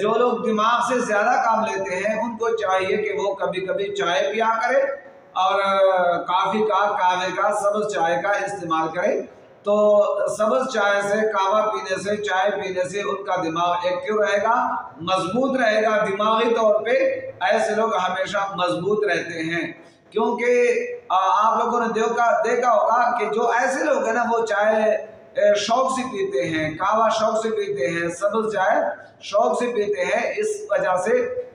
جو لوگ دماغ سے زیادہ کام لیتے ہیں ان کو چاہیے کہ وہ کبھی کبھی چائے پیا کرے اور کافی کا قہوے کا سبز چائے کا استعمال کرے. تو سبز چائے سے قہوہ پینے سے چائے پینے سے ان کا دماغ ایکٹیو رہے گا, مضبوط رہے گا. دماغی طور پہ ایسے لوگ ہمیشہ مضبوط رہتے ہیں, کیونکہ آپ لوگوں نے دیکھا ہوگا کہ جو ایسے لوگ ہیں نا وہ چائے شوق سے پیتے ہیں, قہوہ شوق سے پیتے ہیں, سبز چائے شوق سے پیتے ہیں, اس وجہ سے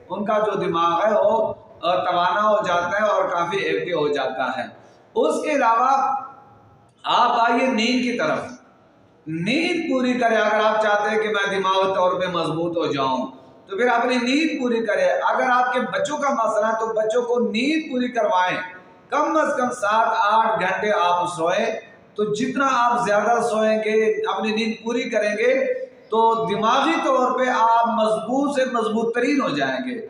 ان کا جو دماغ ہے وہ توانا ہو جاتا ہے اور کافی ایکٹیو ہو جاتا ہے. اس کے علاوہ آپ آئیے نیند کی طرف. نیند پوری کرے. اگر آپ چاہتے ہیں کہ میں دماغی طور پہ مضبوط ہو جاؤں تو پھر اپنی نیند پوری کرے. اگر آپ کے بچوں کا مسئلہ ہے تو بچوں کو نیند پوری کروائیں. کم از کم 7-8 گھنٹے آپ سوئیں. تو جتنا آپ زیادہ سوئیں گے, اپنی نیند پوری کریں گے, تو دماغی طور پہ آپ مضبوط سے مضبوط ترین ہو جائیں گے.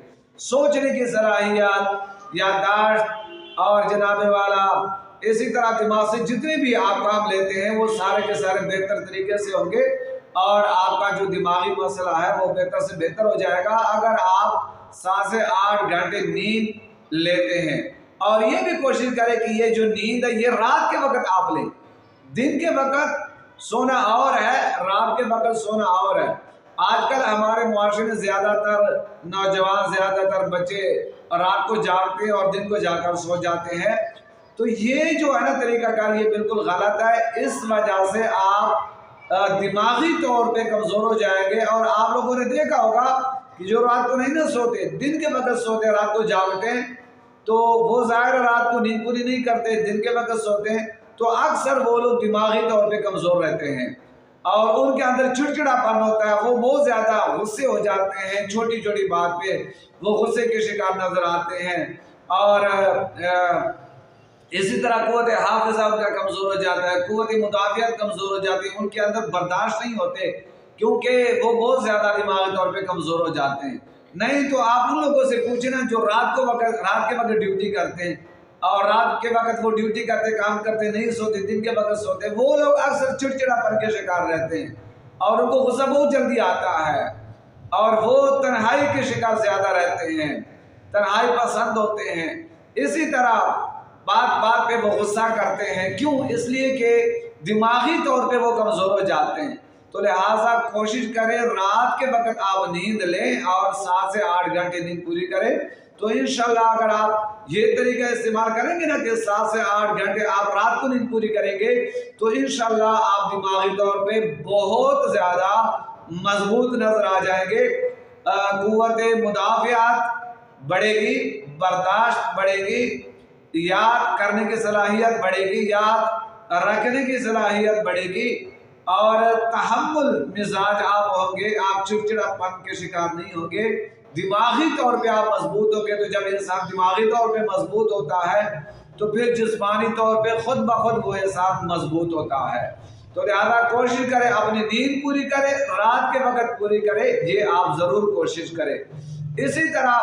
سوچنے کی صلاحیت, یادداشت اور جناب والا اسی طرح دماغ سے جتنے بھی آپ کام لیتے ہیں وہ سارے کے سارے بہتر طریقے سے ہوں گے, اور آپ کا جو دماغی مسئلہ ہے وہ بہتر سے بہتر ہو جائے گا اگر آپ 7 سے 8 گھنٹے نیند لیتے ہیں. اور یہ بھی کوشش کریں کہ یہ جو نیند ہے یہ رات کے وقت آپ لیں. دن کے وقت سونا اور ہے, رات کے وقت سونا اور ہے. آج کل ہمارے معاشرے میں زیادہ تر نوجوان, زیادہ تر بچے رات کو جاگتے ہیں اور دن کو جا کر سو جاتے ہیں. تو یہ جو ہے نا طریقہ کار یہ بالکل غلط ہے. اس وجہ سے آپ دماغی طور پہ کمزور ہو جائیں گے. اور آپ لوگوں نے دیکھا ہوگا کہ جو رات کو نہیں نہ سوتے, دن کے وقت سوتے, رات کو جاگتے ہیں, تو وہ ظاہر رات کو نیند پوری نہیں کرتے, دن کے وقت سوتے ہیں, تو اکثر وہ لوگ دماغی طور پہ کمزور رہتے ہیں اور ان کے اندر چڑچڑا پن ہوتا ہے. وہ بہت زیادہ غصے ہو جاتے ہیں, چھوٹی چھوٹی بات پہ وہ غصے کے شکار نظر آتے ہیں. اور اسی طرح قوت حافظہ ان کا کمزور ہو جاتا ہے, قوت مدافعت کمزور ہو جاتی ہے, ان کے اندر برداشت نہیں ہوتے کیونکہ وہ بہت زیادہ دماغی طور پہ کمزور ہو جاتے ہیں. نہیں تو آپ ان لوگوں سے پوچھیں نا جو رات کے وقت ڈیوٹی کرتے ہیں اور رات کے وقت وہ ڈیوٹی کرتے, کام کرتے, نہیں سوتے, دن کے وقت سوتے, وہ لوگ اکثر چڑچڑا پن کے شکار رہتے ہیں اور ان کو غصہ بہت جلدی آتا ہے اور وہ تنہائی کے شکار زیادہ رہتے ہیں, تنہائی پسند ہوتے ہیں. اسی طرح بات پہ وہ غصہ کرتے ہیں. کیوں؟ اس لیے کہ دماغی طور پہ وہ کمزور ہو جاتے ہیں. تو لہٰذا کوشش کریں رات کے وقت آپ نیند لیں اور 7 سے 8 گھنٹے نیند پوری کریں. تو انشاءاللہ اگر آپ یہ طریقہ استعمال کریں گے نا کہ 7 سے 8 گھنٹے آپ رات کو نیند پوری کریں گے تو انشاءاللہ آپ دماغی طور پہ بہت زیادہ مضبوط نظر آ جائیں گے. قوت مدافعت بڑھے گی, برداشت بڑھے گی, یاد کرنے کی صلاحیت بڑھے گی, یاد رکھنے کی صلاحیت بڑھے گی, اور تحمل مزاج آپ ہوں گے. آپ چڑچڑا پن کے شکار نہیں ہوں گے. دماغی طور پہ آپ مضبوط ہوں گے. تو جب انسان دماغی طور پہ مضبوط ہوتا ہے تو پھر جسمانی طور پہ خود بخود وہ انسان مضبوط ہوتا ہے. تو لہذا کوشش کرے اپنی نیند پوری کرے, رات کے وقت پوری کرے, یہ آپ ضرور کوشش کریں. اسی طرح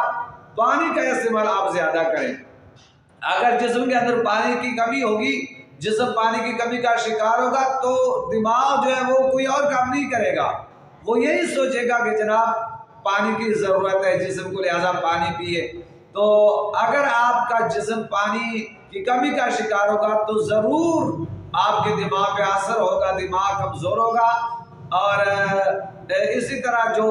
پانی کا استعمال آپ زیادہ کریں. اگر جسم کے اندر پانی کی کمی ہوگی, جسم پانی کی کمی کا شکار ہوگا تو دماغ جو ہے وہ کوئی اور کام نہیں کرے گا. وہ یہی سوچے گا کہ جناب پانی کی ضرورت ہے جسم کو, لہذا پانی پیے. تو اگر آپ کا جسم پانی کی کمی کا شکار ہوگا تو ضرور آپ کے دماغ پہ اثر ہوگا, دماغ کمزور ہوگا, اور اسی طرح جو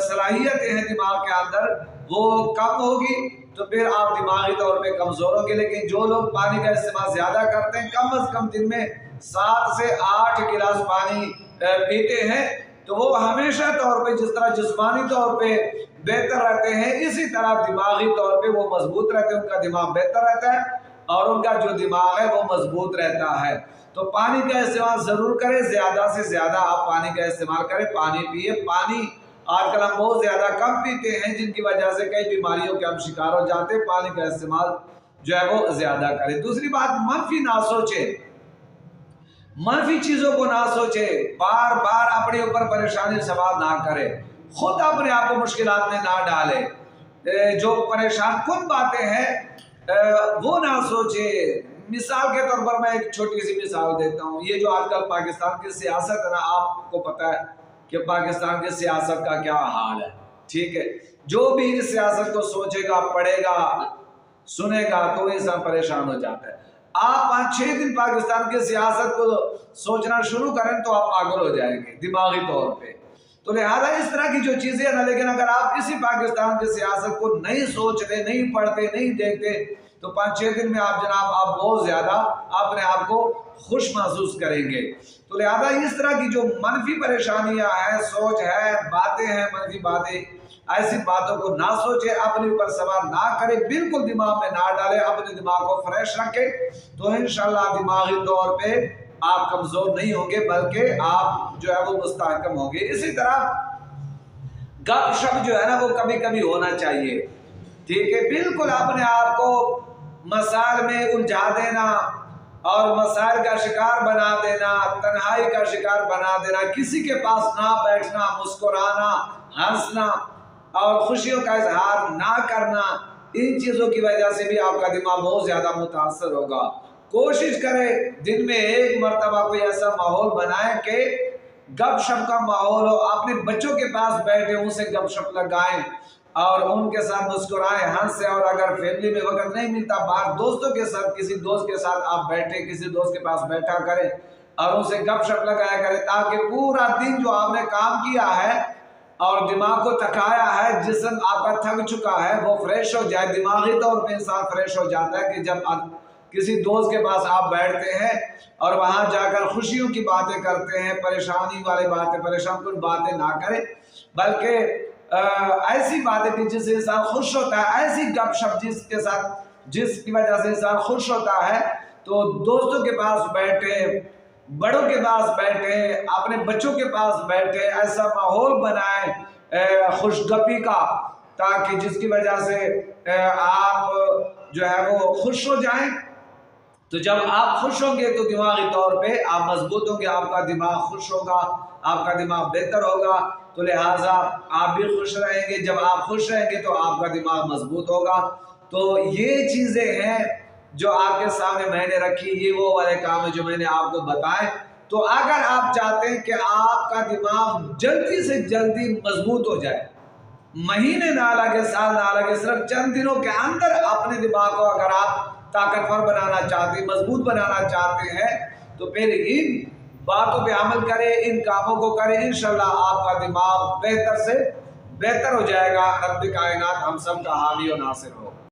صلاحیتیں ہیں دماغ کے اندر وہ کم ہوگی, تو پھر آپ دماغی طور پہ کمزور ہوں گے. لیکن جو لوگ پانی کا استعمال زیادہ کرتے ہیں, کم از کم دن میں 7 سے 8 گلاس پانی پیتے ہیں, تو وہ ہمیشہ طور پہ جس طرح جسمانی طور پہ بہتر رہتے ہیں اسی طرح دماغی طور پہ وہ مضبوط رہتے ہیں. ان کا دماغ بہتر رہتا ہے اور ان کا جو دماغ ہے وہ مضبوط رہتا ہے. تو پانی کا استعمال ضرور کریں, زیادہ سے زیادہ آپ پانی کا استعمال کریں, پانی پیئے. پانی آج کل ہم بہت زیادہ کم پیتے ہیں جن کی وجہ سے کئی بیماریوں کے ہم شکار ہو جاتے ہیں. پانی کا استعمال جو ہے وہ زیادہ کریں. دوسری بات, منفی نہ سوچیں, منفی چیزوں کو نہ سوچیں, بار بار اپنے اوپر پریشانی سوال نہ کریں, خود اپنے آپ کو مشکلات میں نہ ڈالیں. جو پریشان کن باتیں ہیں وہ نہ سوچیں. مثال کے طور پر میں ایک چھوٹی سی مثال دیتا ہوں. یہ جو آج کل پاکستان کی سیاست ہے نا, آپ کو پتہ ہے کہ پاکستان کی سیاست کا کیا حال ہے. ٹھیک ہے، جو بھی اس سیاست کو سوچے گا، پڑھے گا، سنے گا تو انسان پریشان ہو جاتا ہے۔ آپ 5-6 دن پاکستان کی سیاست کو سوچنا شروع کریں تو آپ پاگل ہو جائیں گے دماغی طور پہ۔ تو لہذا اس طرح کی جو چیزیں ہیں نا، لیکن اگر آپ اسی پاکستان کی سیاست کو نہیں سوچتے، نہیں پڑھتے، نہیں دیکھتے تو 5-6 دن میں آپ جناب آپ بہت زیادہ اپنے آپ کو خوش محسوس کریں گے۔ تو لہذا اس طرح کی جو منفی پریشانیاں ہیں، سوچ ہے، باتیں ہیں، منفی باتیں، ایسی باتوں کو نہ سوچے، اپنے اوپر سوار نہ کرے، بالکل دماغ میں نہ ڈالے، اپنے دماغ کو فریش رکھے تو انشاءاللہ دماغی طور پہ آپ کمزور نہیں ہوں گے، بلکہ آپ جو ہے وہ مستحکم ہوں گے۔ اسی طرح گپ شپ جو ہے نا وہ کبھی کبھی ہونا چاہیے، ٹھیک ہے، بالکل اپنے آپ کو مسائل میں الجھا دینا اور مسائل کا شکار بنا دینا، تنہائی کا شکار بنا دینا، کسی کے پاس نہ بیٹھنا، مسکرانا، ہنسنا اور خوشیوں کا اظہار نہ کرنا، ان چیزوں کی وجہ سے بھی آپ کا دماغ بہت زیادہ متاثر ہوگا۔ کوشش کریں دن میں 1 مرتبہ کوئی ایسا ماحول بنائیں کہ گپ شپ کا ماحول ہو، اپنے بچوں کے پاس بیٹھے ان سے گپ شپ لگائیں اور ان کے ساتھ مسکرائیں، ہنسیں، اور اگر فیملی میں وقت نہیں ملتا باہر دوستوں کے ساتھ، کسی دوست کے ساتھ آپ بیٹھیں، کسی دوست کے پاس بیٹھا کریں اور ان سے گپ شپ لگایا کریں، تاکہ پورا دن جو آپ نے کام کیا ہے اور دماغ کو تھکایا ہے، جسم آپ کا تھک چکا ہے، وہ فریش ہو جائے۔ دماغی طور پہ انسان فریش ہو جاتا ہے کہ جب کسی دوست کے پاس آپ بیٹھتے ہیں اور وہاں جا کر خوشیوں کی باتیں کرتے ہیں، پریشانی والی باتیں، پریشان کن باتیں نہ کریں، بلکہ ایسی باتیں کہ جس سے انسان خوش ہوتا ہے، ایسی گپ شپ جس کی وجہ سے انسان خوش ہوتا ہے۔ تو دوستوں کے پاس بیٹھے، بڑوں کے پاس بیٹھے، اپنے بچوں کے پاس بیٹھے، ایسا ماحول بنائیں خوش گپی کا، تاکہ جس کی وجہ سے آپ جو ہے وہ خوش ہو جائیں۔ تو جب آپ خوش ہوں گے تو دماغی طور پہ آپ مضبوط ہوں گے، آپ کا دماغ خوش ہوگا، آپ کا دماغ بہتر ہوگا، تو لہٰذا آپ بھی خوش رہیں گے۔ جب آپ خوش رہیں گے تو آپ کا دماغ مضبوط ہوگا۔ تو یہ چیزیں ہیں جو آپ کے سامنے میں نے رکھی، یہ وہ والے کام ہیں جو میں نے آپ کو بتائے۔ تو اگر آپ چاہتے ہیں کہ آپ کا دماغ جلدی سے جلدی مضبوط ہو جائے، مہینے نہ لگے، سال نہ لگے، صرف چند دنوں کے اندر اپنے دماغ کو اگر آپ طاقتور بنانا چاہتے ہیں، مضبوط بنانا چاہتے ہیں، تو پھر ان باتوں پہ عمل کریں، ان کاموں کو کریں، انشاءاللہ آپ کا دماغ بہتر سے بہتر ہو جائے گا۔ رب کائنات ہم سب کا حامی و ناصر ہو۔